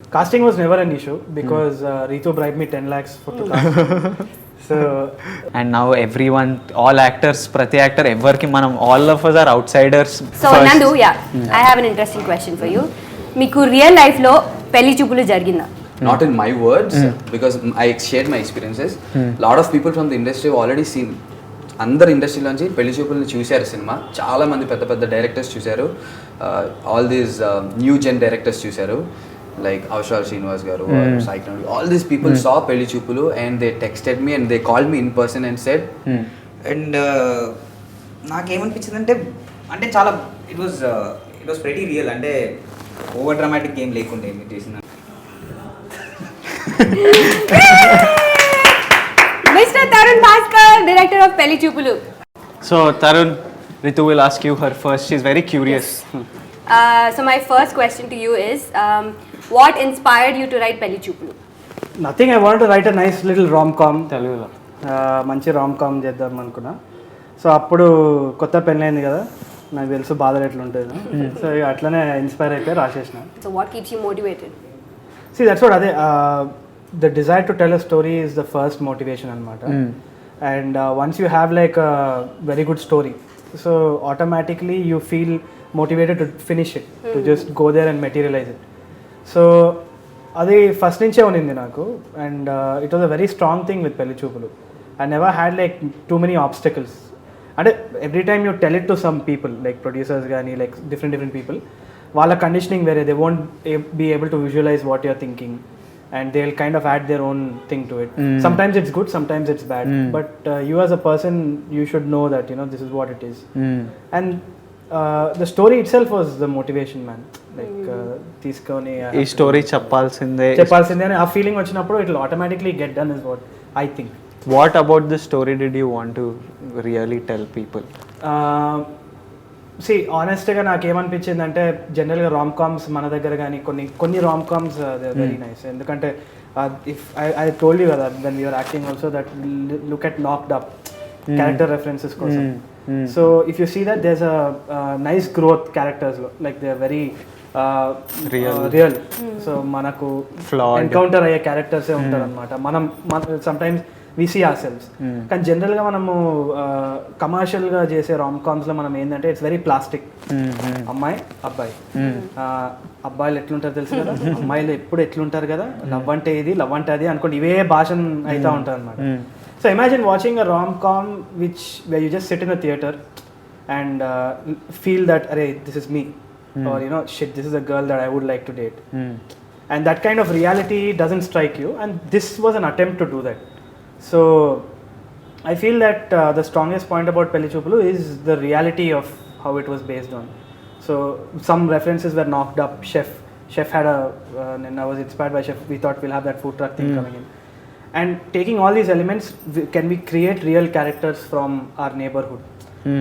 Casting was never an issue because Ritu bribed me 10 lakhs for to cast. So And now everyone, all actors, prati actor, everki manam, all of us are outsiders. So first. Nandu, I have an interesting question for you. మీకు real life లో పెళ్లి చూపులు జరిగిందా? Not in my words, because I shared my experiences. Lot of people from the industry have already seen. అందరు ఇండస్ట్రీలోంచి పెళ్లి చూపుల్ని చూశారు cinema. చాలా మంది పెద్ద పెద్ద డైరెక్టర్స్ చూశారు. All these new gen directors చూశారు. Like Avshar Srinivas garu or Sai, all these people saw Pelli Choopulu and they texted me and they called me in person and said, and నాకేమనిపించింది అంటే చాలా it was very real, అంటే over dramatic game లేకుండే మీరు చేసిన. Mr. Tharun Bhascker, director of Pelli Choopulu. So Tharun, Ritu will ask you her first. She's very curious. So my first question to you is, what inspired you to write Pelli Choopulu? nothing, I wanted to write a nice little rom-com. Telugulo. మంచి రామ్-కామ్ చేద్దాం అనుకున్నా. So అప్పుడు కొత్త పెళ్ళైంది కదా, నాకు తెలుసు బాధలు ఎట్లుంటుంది. సో ఇక అట్లనే ఇన్స్పైర్ అయిపోయి రాసేసిన. So what keeps you motivated? See, that's what అదే the desire to tell a story is the first motivation అనమాట. And once you have like a very good story, so automatically you feel motivated to finish it, to just go there and materialize it. So అది first నుంచే ఉన్నింది నాకు. And it was a very strong thing with Pelli Choopulu. I never had like too many obstacles. అంటే every time you tell it to some people, like producers కానీ like different people, వాళ్ళ conditioning వేరే. They won't be able to visualize what you're thinking and they'll kind of add their own thing to it. Sometimes it's good, sometimes it's bad, but you as a person, you should know that, you know, this is what it is. And the story itself was the motivation, man. Like తీసుకోని ఈ story చెప్పాల్సిందే అని ఆ feeling వచ్చినప్పుడు it will automatically get done is what I think. What about the story did you want to really tell people? See ఆనెస్ట్గా నాకేమనిపించింది అంటే, జనరల్గా రామ్ కామ్స్ మన దగ్గర కానీ కొన్ని rom coms they very nice. ఎందుకంటే ఇఫ్ ఐ టోల్డ్ యూ కదా when you're acting also that look at knocked up character references కోసం. So if you see that there's a nice growth క్యారెక్టర్స్లో, like they are very real. So మనకు encounter అయ్యే క్యారెక్టర్సే ఉంటారు అనమాట. మనం sometimes we see ourselves. కానీ జనరల్గా మనము కమర్షియల్గా చేసే రామ్ కామ్స్లో మనం ఏంటంటే ఇట్స్ వెరీ ప్లాస్టిక్. అమ్మాయి అబ్బాయి, అబ్బాయిలు ఎట్లుంటారు తెలుసు కదా, అమ్మాయిలు ఎప్పుడు ఎట్లుంటారు కదా, లవ్ అంటే ఇది లవ్ అంటే అది అనుకోండి, ఇవే భాష అవుతూ ఉంటారు అనమాట. So imagine watching a rom com which where you just sit in a theater and feel that arey this is me, or you know, shit, this is a girl that I would like to date. And that kind of reality doesn't strike you, and this was an attempt to do that. So I feel that the strongest point about Pelli Choopulu is the reality of how it was based on. So some references were knocked up. Chef had a and I was inspired by Chef. We thought we'll have that food truck thing coming in. And taking all these elements, can we create real characters from our neighborhood?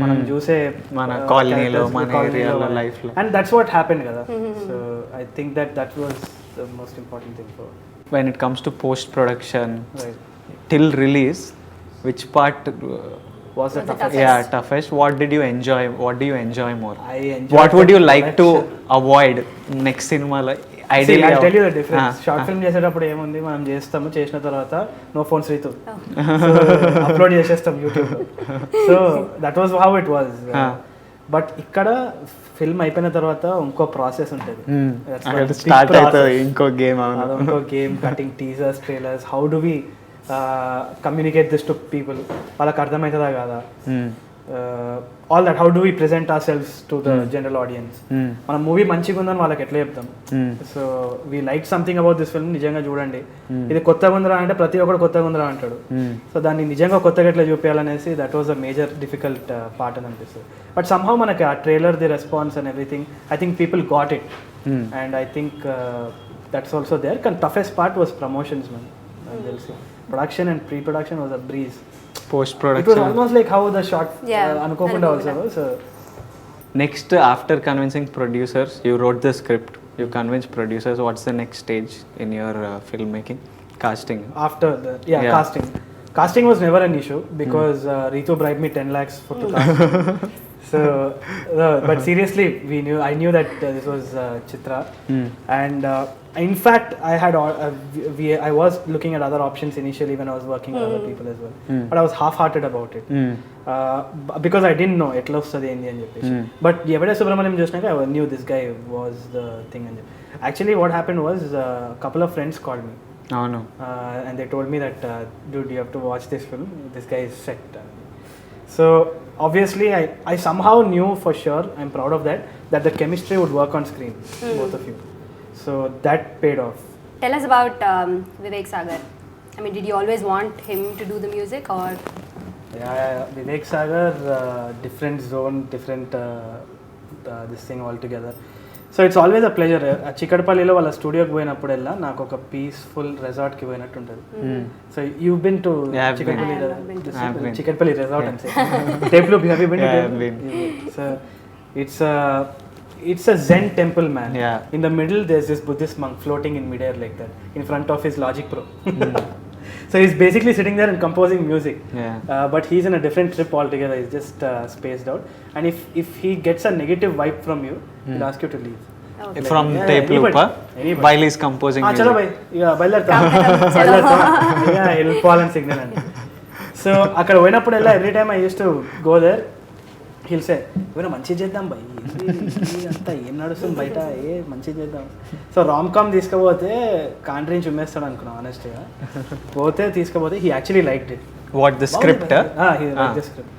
మనం చూసే మన కాలనీలో, మన ఏరియాలో, లైఫ్లో. And that's what happened కదా. So I think that was the most important thing for When it comes to post production, right. till release, which part Was the toughest? toughest? What did you enjoy? What do you enjoy more? I enjoyed What would the you like to production. avoid next cinema? See, I'll tell you the difference. Short film చేసేటప్పుడు ఏముంది, మనం చేస్తాము, చేసిన తర్వాత no phones Ritu, upload చేసేస్తాం యూట్యూబ్లో. So that was how it was. But ఇక్కడ film అయిపోయిన తర్వాత ఇంకో ప్రాసెస్ ఉంటుంది, ఇంకో గేమ్, ఇంకో game, cutting teasers, trailers. How do we communicate this to people, వాళ్ళకి అర్థమవుతుందా కాదా, all that. How do we present ourselves to the general audience. మన మూవీ మంచిగా ఉందని వాళ్ళకి ఎట్లా చెప్తాం. So we like something about this film, నిజంగా చూడండి, ఇది కొత్తగా ఉందిరా అంటే ప్రతి ఒక్కరు కొత్తగా ఉందిరా అంటాడు. సో దాన్ని నిజంగా కొత్తగా ఎట్లా చూపించాలనేసి that was a major difficult part అని అనిపిస్తుంది. బట్ సమ్హౌ మనకి ఆ trailer, the response and everything, I think people got it. And I think that's also there. కానీ toughest part was promotions, man. నాకు తెలిసి production and pre-production was a breeze. Post production, it was almost like how the shot anukokunda also. So next, after convincing producers, you wrote the script, you convinced producers. What's the next stage in your filmmaking? Casting. After the casting was never an issue because Ritu bribed me 10 lakhs for to cast. So, but seriously, I knew that this was Chitra, and in fact, I was looking at other options initially when I was working with other people as well, but I was half-hearted about it because I didn't know etla ostadi endi ani cheppesi. But evade Subramaniam chusnaka I knew this guy was the thing. And actually, what happened was a couple of friends called me. Oh no. And they told me that, dude, you have to watch this film. This guy is set. So obviously, I somehow knew for sure. I'm proud of that the chemistry would work on screen, both of you. So that paid off. Tell us about Vivek Sagar. I mean, did you always want him to do the music, or? Yeah. Vivek Sagar, different zone, different this thing altogether. So it's always a pleasure. Chikadpallilo వాళ్ళ స్టూడియోకి పోయినప్పుడల్లా నాకు ఒక peaceful రిసార్ట్కి పోయినట్టు ఉంటుంది. So you been to Chikatpalli resort and tape loop have you been to? So it's a Zen temple, man. Yeah. In the middle there's this Buddhist monk floating in midair like that in front of his Logic Pro. So he's basically sitting there and composing music. But he's in a different trip altogether. He's just spaced out, and if he gets a negative vibe from you, he'll ask you to leave. Okay. From tape loop while he's composing music. Chalo bhai, బయలుదేరుతా వెళ్ళిపోవాలని signal అండి. So అక్కడ పోయినప్పుడల్లా every time I use to go there, he'll say, "ఏమైనా మంచిగా చేద్దాం భయ్, అంతా ఏం నడుస్తుంది బయట, మంచిగా చేద్దాం." సో రామ్ కామ్ తీసుకుపోతే కాంట్రీని చుమ్మేస్తాడు అనుకున్నాం ఆనెస్ట్గా. పోతే తీసుకుపోతే he actually liked it. What, the script? He liked the script.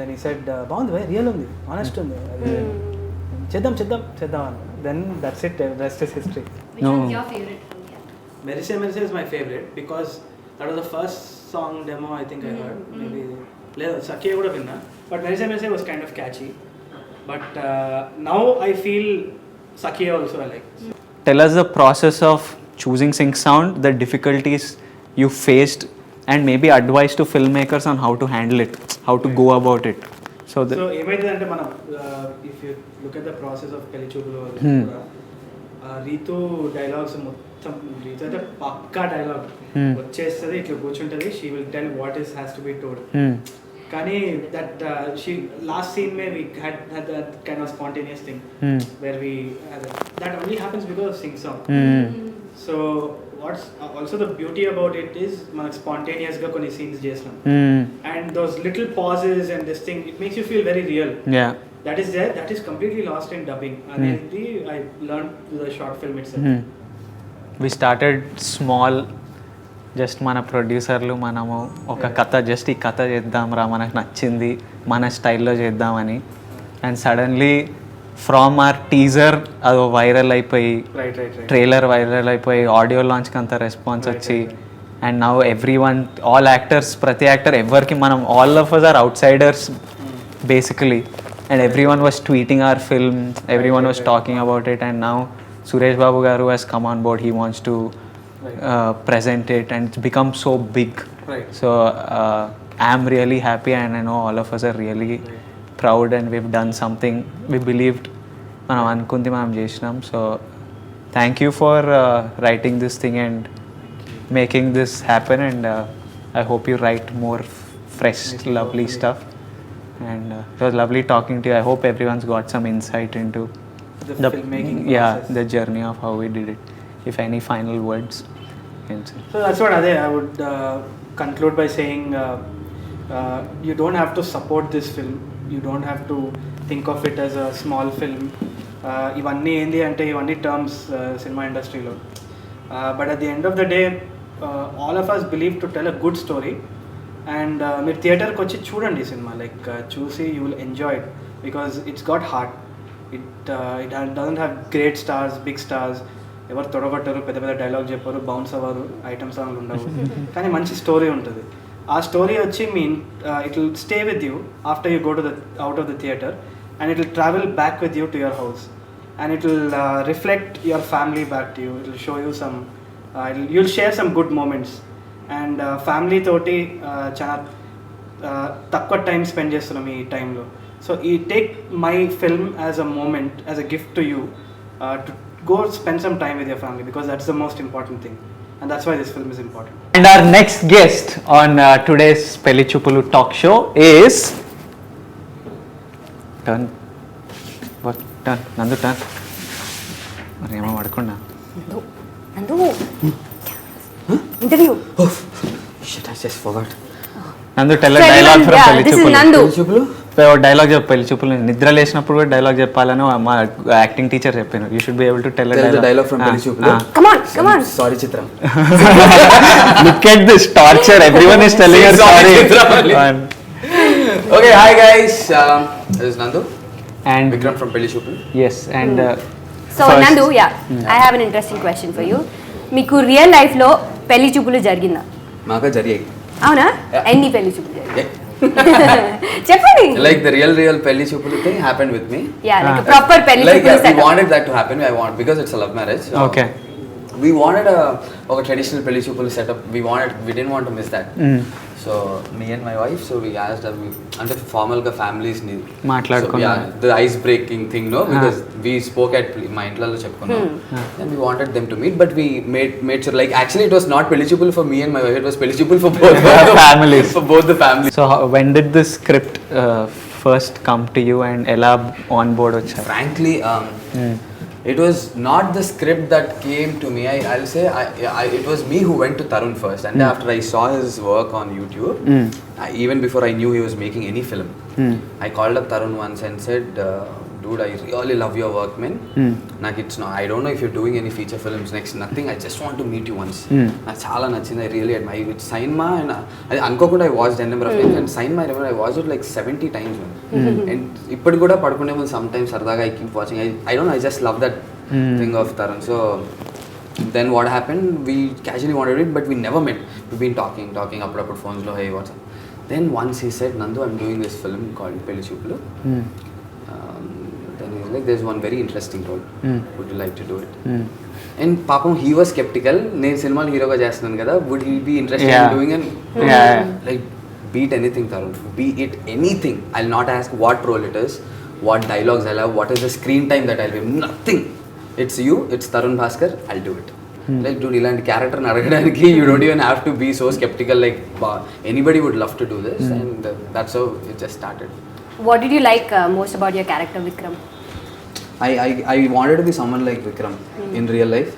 Then he said, బాగుంది భయ్, రియల్ ఉంది, ఆనెస్ట్ ఉంది, చేద్దాం అన్న. Then that's it, the rest is history. Which one's your favorite from here? Merise is my favorite because that was the first song demo I think I heard. Maybe లేదు సఖియా కూడా విన్నా, but Merise was kind of catchy. But now I feel Sakhiya also I like. Tell us the process of choosing sync sound, the difficulties you faced, and maybe advice to filmmakers on how to handle it, how to go about it. So ఏమైందంటే మనం if you look at the process of Pelli Choopulu Ritu dialogues మొత్తం, Ritu అయితే పక్కా dialogue వచ్చేస్తుంది, ఇట్లా కూర్చుంటుంది, she will tell what has to be told. కానీ that last scene may we had that kind of spontaneous thing where we that only happens because of sync song. So what's also the beauty about it is మనకు spontaneous గా కొన్ని scenes చేస్తున్నాం, and those little pauses and this thing, it makes you feel very real. That is there, that is completely lost in dubbing. And I learned the short film itself. We started small, just మన ప్రొడ్యూసర్లు మనము ఒక కథ, just ఈ కథ చేద్దాంరా, మనకు నచ్చింది, మన స్టైల్లో చేద్దామని, and suddenly from our teaser అది వైరల్ అయిపోయి, ట్రైలర్ వైరల్ అయిపోయి, ఆడియో లాంచ్కి అంత రెస్పాన్స్ వచ్చి, and now every one, all actors, ప్రతి యాక్టర్ ఎవరికి మనం, all of us are outsiders basically, and every one was tweeting our film, every one was talking about it, and now Suresh Babu garu has come on board, he wants to present it, and it's become so big. So I'm really happy, and I know all of us are really proud, and we've done something we believed manam anukundi manam chesnam. So thank you for writing this thing and making this happen, and I hope you write more fresh lovely stuff, and it was lovely talking to you. I hope everyone's got some insight into the filmmaking process. the journey of how we did it. If any final words? So that's what I would conclude by saying, you don't have to support this film, you don't have to think of it as a small film. ఇవన్నీ ఏంది అంటే ఇవన్నీ terms cinema ఇండస్ట్రీలో, but at the end of the day all of us believe to tell a good story. And మీరు థియేటర్కి వచ్చి చూడండి cinema, like చూసి you will enjoy it because it's got heart. It doesn't have great stars, big stars, ఎవరు తొడగొట్టరు, పెద్ద పెద్ద dialogue చెప్పారు, బౌన్స్ అవ్వరు, ఐటమ్ సాంగ్లు ఉండవు, కానీ మంచి స్టోరీ ఉంటుంది. ఆ స్టోరీ వచ్చి it will stay with you after you go to out of the theatre, and it will travel back with you to your house, and it will reflect your family back to you. It will show you some, you will share some good moments. And family తోటి చాలా తక్కువ time spend చేస్తున్నాం ఈ టైంలో. So ఈ take my film as a moment, as a gift to you, to go spend some time with your family, because that's the most important thing, and that's why this film is important. And our next guest on today's Pelli Choopulu talk show is turn నందు turn మరి ఏమో పడకుండా Nandu. Interview. Oh, shit, I just forgot. Nandu tell So dialogue everyone, from yeah, Pelli this is Choopulu Nandu. Choopulu dialogue చెప్పు పెళ్లి చూపులు నిద్ర లేచినప్పుడు కూడా dialogue చెప్పాలని మా యాక్టింగ్ టీచర్ చెప్పాను you should be able to tell dialogue from Pelli Choopulu. Come on. Sorry చిత్రం. Look at this torture everyone is telling her Sorry, sorry Chitra. Okay, hi guys. This is Nandu. And Vikram from Pelli Choopulu. Yes and So Nandu, I have an interesting question for you. మీకు real life లో పెళ్లి చూపులు జరిగిందా? మాకా జరిగాయి. అవునా? Yeah. ఎన్ని పెళ్లి చూపులు జరిగాయి? Yeah. చెప్పండి. Like the real Pelli Choopulu thing happened with me. Yeah, like a proper పెళ్లి Like చూపులు we setup. wanted that to happen. Because it's a love marriage. So okay we wanted a traditional Pelli Choopulu setup. We didn't want to miss that. So me and my wife, so we asked her, అంటే formal గా families ని మాట్లాడుకున్నాం. So, the ice breaking thing, no, because we spoke at మా ఇంట్లో చెప్పుకున్నాం, and we wanted them to meet, but we made sure, like actually it was not Pelli Choopulu for me and my wife, it was Pelli Choopulu for both Families. for both the families. So when did this script first come to you and ఎలా on board వచ్చారు? Frankly, it was not the script that came to me. I'll say it was me who went to Tharun first, and after I saw his work on YouTube, even before I knew he was making any film, I called up Tharun once and said, dude, I really love your work, man. I don't know if you're doing any feature films next, nothing. I just want to meet you once. నాకు చాలా నచ్చింది. I really admire it. Cinema, and I అనుకోకుండా I watched a number of times, and Cinema, I remember I watched it like 70 times, man. And ఇప్పుడు కూడా పడుకునే ముందు sometimes సరదాగా I keep watching. I don't know, I just love that thing of Tharun. So then what happened, we casually wanted it, but we never met. We've been talking అప్పుడప్పుడు phones లో, hey, what's up? Then once he said, Nandu, I'm doing this film called Pelli Choopulu. Then he's like, there's one very interesting role. Would you like to do it? And papam, he was skeptical. నేను సినిమాలో హీరోగా చేస్తున్నాను కదా, would he be interested in doing it? Like, beat anything, Tharun. Be it anything. I'll not ask what role it is, what dialogues I'll have, what is the screen time that I'll have. Nothing. It's you, it's Tharun Bhascker, I'll do it. Like, dude, ఇలాంటి క్యారెక్టర్ని అడగడానికి you don't even have to be so skeptical. Like, anybody would love to do this, and that's how it just started. What did you like most about your character, Vikram? I wanted to be someone like Vikram in real life,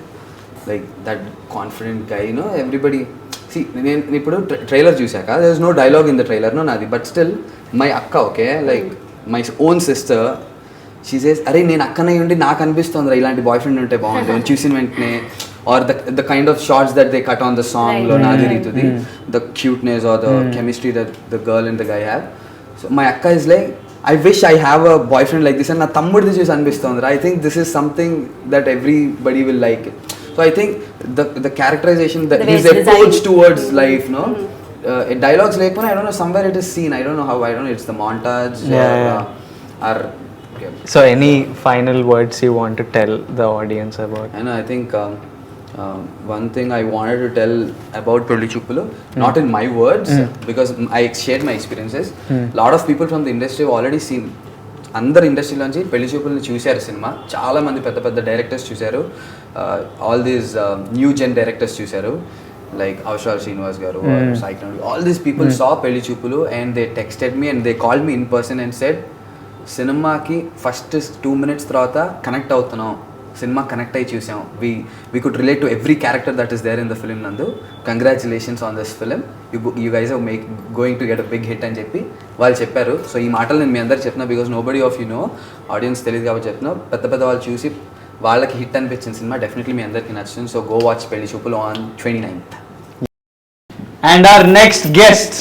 like that confident guy, you know. Everybody, see, నేను ఇప్పుడు trailer చూసాక there is no dialogue in the trailer, no నాది, but still my akka, okay, like my own sister, she says, అరే నేను అక్కనే ఉండి నాకు అనిపిస్తుంది ఇలాంటి బాయ్ ఫ్రెండ్ ఉంటే బాగుంటుంది చూసిన వెంటనే, or the kind of shots that they cut on the song lo Nadi Ritudi, the cuteness or the chemistry that the girl and the guy have. So my akka is like, I wish I have a boyfriend like this, and na tammudi చూసి అనిపిస్తుంది. I think this is something that everybody will like. So I think the characterization, his approach towards life, no, dialogues లేకపోయినా, I don't know, somewhere it is seen. I don't know how. I don't know, it's the montage or So any final words you want to tell the audience about? And I think one thing I wanted to tell about Pelli Choopulu, not in my words, because I shared my experiences. Lot of people from the industry have already seen. అందరు ఇండస్ట్రీలోంచి పెళ్లి చూపుల్ని చూశారు cinema. చాలా మంది పెద్ద పెద్ద directors చూశారు. All these new gen directors చూశారు, like Avshar Srinivas garu or Saikran. All these people saw Pelli Choopulu and they texted me and they called me in person and said, సినిమాకి first 2 minutes తర్వాత connect అవుతున్నాం, cinema connect అయ్యి చూసాం, we could relate to every character that is there in the film. Nandu, congratulations on this film, you guys are going to get a big hit అని చెప్పి వాళ్ళు చెప్పారు. So ఈ మాటలు నేను మీ అందరికి చెప్తున్నా because nobody of you know, audience తెలియదు కాబట్టి చెప్తున్నా. పెద్ద పెద్ద వాళ్ళు చూసి వాళ్ళకి హిట్ అనిపించిన సినిమా డెఫినెట్లీ మీ అందరికీ నచ్చుతుంది. So go watch Pelli Choopulu on 29th. And our next guest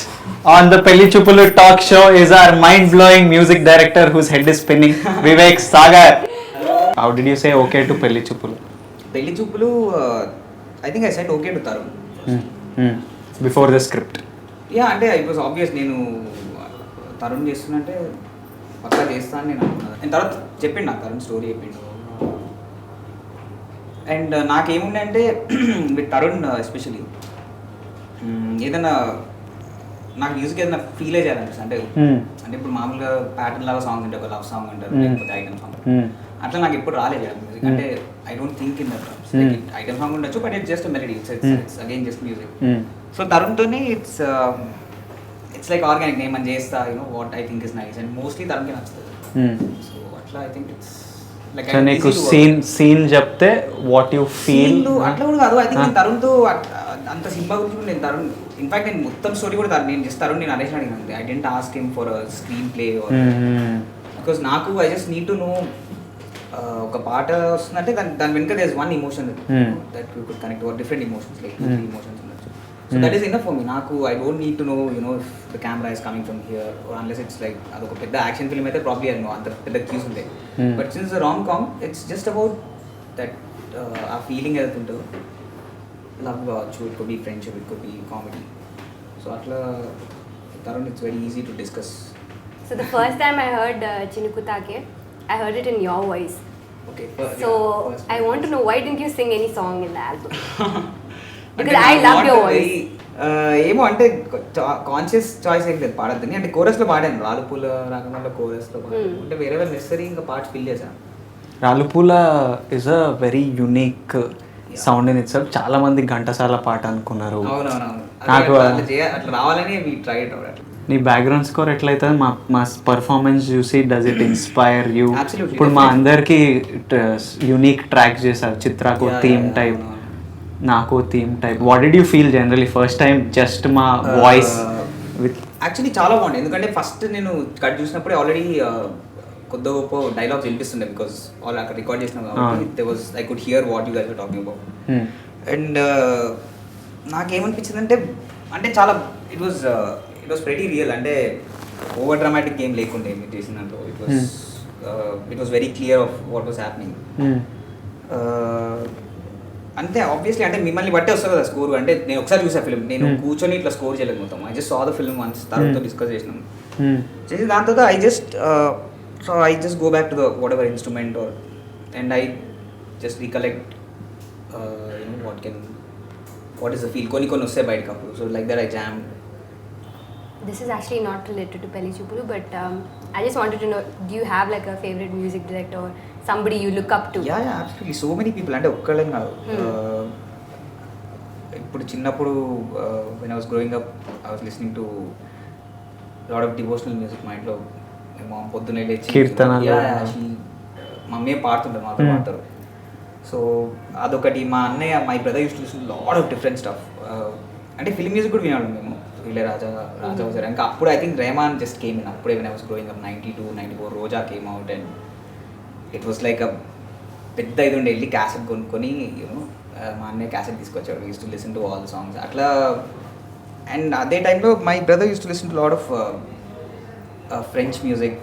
on the Pelli Choopulu talk show is our mind-blowing music director whose head is spinning, Vivek Sagar. How did you say okay to Pelli Choopulu? Pelli Choopulu, I think I said okay to Tharun. Before the script. Yeah, అంటే it was obvious నేను తరుణ్ చేస్తున్నంటే పక్కా చేస్తాను నేను అనుకున్నాను. నేను తర్వాత చెప్పిండు నాకు Tarun story చెప్పిండు. అండ్ నాకేముండే అంటే విత్ తరుణ్ ఎస్పెషలీ ఏదైనా నాకు మ్యూజిక్ ఏదైనా ఫీల్ చేయాలనిపిస్తుంది. అంటే ఇప్పుడు మామూలుగా ప్యాటర్న్ లాగా సాంగ్స్ ఉంటాయి, ఒక లవ్ సాంగ్ అంటారు, లేకపోతే ఐటమ్ సాంగ్, అట్లా నాకు ఎప్పుడు రాలేదు మ్యూజిక్. అంటే I don't think in that terms. Like item song ఉండొచ్చు, but it's just melody, it's again just music. So తరుణ్తోనే ఇట్స్ లైక్ ఆర్గానిక్, నేను మనం చేస్తా, you know what I think is nice, and mostly తరుణ్కి నచ్చుతుంది. సో అట్లా I think it's like so నీకు scene చెప్తే వాట్ యు ఫీల్ అట్లా కూడా కాదు. ఐ థింక్ నేను తరుణ్తో అంత సినిమా గురించి కూడా నేను తరుణ్ ఇన్ఫాక్ట్ నేను మొత్తం స్టోరీ కూడా నేను జస్ట్ తరుణ్ నేను అనేసి అడిగినాను. I didn't ask him for a screenplay because నాకు I just need to know ఒక పాట వస్తుందంటే దాని వెనుక there is one emotion that you could connect or different emotions like 2-3 emotions ఉండొచ్చు. So that is enough for me. నాకు I don't need to know if the camera is coming from here or unless it's like అదొక పెద్ద action film అయితే probably అది అంత పెద్ద cues ఉంటాయి. But since rom com it's just about that ఆ feeling ఏదైతే ఉంటుందో లవ్ కావచ్చు, it could be friendship, it could be comedy. So అట్లా Tarun it's very easy to discuss. So the first time I heard Chinukutake, I heard it in your voice. Okay. So I want to know, why didn't you sing any song in the album? Because I love your voice. ఏమో అంటే conscious choice ఏం లేదు పాడద్దని. అంటే కోరస్లో పాడాను, రాలుపూల రాగంలో కోరస్లో పాడాను. అంటే వేరే నెసరీ ఇంకా పార్ట్స్ ఫిల్ చేశాను. Raalupoola is a very unique sound in itself. చాలా మంది ఘంటసాల పాట అనుకున్నారు. అవునవునవును, నాకు అట్లా రావాలని వీ ట్రై ఇట్ అవుట్. నీ బ్యాక్గ్రౌండ్ స్కోర్ ఎట్లయితే మా పర్ఫార్మెన్స్ చూసి does it inspire you? Absolutely, ఇప్పుడు మా అందరికి యూనిక్ ట్రాక్ చేశారు. చిత్రకు థీమ్ టైప్, నాకు theme type. What did you feel generally first time just మా వాయిస్ విత్? యాక్చువల్లీ చాలా బాగుంది. ఎందుకంటే ఫస్ట్ నేను కట్ చూసినప్పుడే ఆల్రెడీ కొద్ది గొప్ప డైలాగ్స్ వినిపిస్తుండే బికాస్ ఆల్ అక్కడ రికార్డ్ చేసినాం కాబట్టి they was I could hear what you guys were talking about. And నాకేమనిపించింది అంటే చాలా ఇట్ వాజ్ వెరీ రియల్. అంటే ఓవర్ డ్రామాటిక్ గేమ్ లేకుండే మీరు చేసిన దాంట్లో. It was very clear of what was happening. అంతే ఆబ్వియస్లీ అంటే మిమ్మల్ని బట్టే వస్తుంది కదా స్కోర్. అంటే నేను ఒకసారి చూసా ఫిల్మ్, నేను కూర్చొని ఇట్లా స్కోర్ చేయలేదు మొత్తం. I just saw the film once, తర్వాత డిస్కస్ చేసినాం. చేసి దాని తర్వాత I just go back to the what ever instrument are and I just recollect what is the feel. కొన్ని వస్తాయి బయటకు అప్పుడు. So like that I jam. This is actually not related to Pelli Choopulu, but I just wanted to know, do you have like a favorite music director or somebody you look up to? Yeah, absolutely. So many people. అంటే ఒక్కళ్ళని కాదు. ఇప్పుడు చిన్నప్పుడు when I was growing up, I was listening to lot of devotional music. మా ఇంట్లో మా పొద్దున్నే లేచి కీర్తనలు, మమ్మీ పాడుతుంటారు, మాతో పాడతారు. సో అదొకటి. మా అన్నయ్య, my brother uses to listen lot of different stuff. అంటే ఫిల్మ్ మ్యూజిక్ కూడా వినాడు మేము. రాజా వచ్చారు ఇంకా అప్పుడు. I think Rahman just came in అప్పుడే. When I was growing up 92, 94 Roja came out and it was like a పెద్ద ఇది ఉండే. వెళ్ళి క్యాసెట్ కొనుక్కొని మా అన్నయ్య క్యాసెట్ తీసుకొచ్చాడు. Use to listen to all the songs అట్లా. అండ్ అదే టైంలో my brother uses to listen to lot of French music,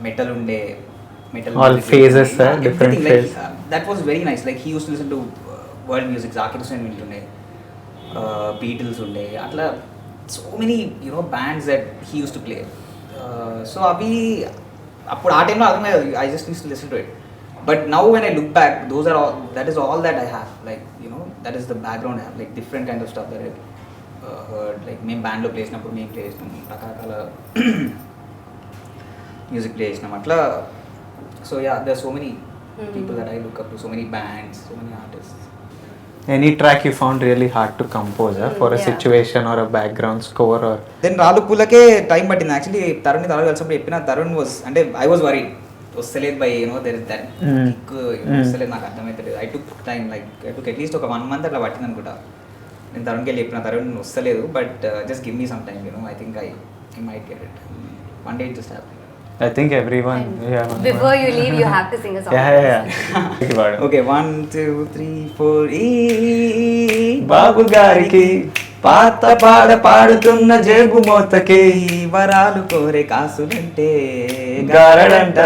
metal ఉండే. All phases, different phases. That was very nice. Like he used to listen to world music. Zakir Hussain వింటుండే, Beatles ఉండే. అట్లా so many bands that he uses to play. So అవి అప్పుడు ఆ టైంలో అర్థం కాదు. I just uses to listen to it. But now when I look back, those are all, that is all that I have. Like that is the background I have. Like different kind of stuff that I heard. Like మేము బ్యాండ్లో play చేసినప్పుడు మేము play చేసినాం, రకరకాల music play చేసినాం అట్లా. So yeah, there are so many people that I look up to, so many bands, so many artists. Any track you found really hard to compose for a situation or a background score or? Then రాలుపూలకే time పట్టింది. Actually Tarun కలిసినప్పుడు చెప్పిన Tarun was అంటే I was worried వస్తలేదు by there is that kick వస్తలేదు, నాకు అర్థమవుతలేదు. I took time, like I took at least ఒక 1 month అట్లా పట్టింది అనుకుంటా. నేను తరుణ్కి వెళ్ళి చెప్పిన తరుణ్ వస్తలేదు, but just give me some time, I think I might get it. One day it just happened. I think everyone. Before you leave, you have to sing a song. Yeah. Okay, 1, 2, 3, 4. బాబు గారికి పాత పాడుతున్న జేబు మోతకి వరాలు కోరే కాసులంటే గారడంట.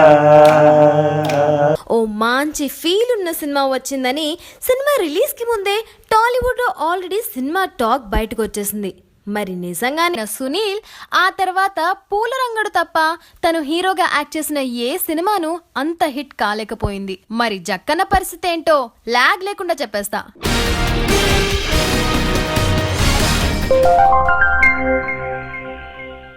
ఓ మంచి feel ఉన్న cinema వచ్చిందని cinema రిలీజ్కి ముందే టాలీవుడ్లో ఆల్రెడీ సినిమా టాక్ బయటకు వచ్చేసింది. మరి నిజంగానే సునీల్ ఆ తర్వాత పూలరంగడు తప్ప తను హీరోగా యాక్ట్ చేసిన ఏ సినిమాను అంత హిట్ కాలేకపోయింది. మరి జక్కన్న పరిస్థితి ఏంటో లాగ్ లేకుండా చెప్పేస్తా.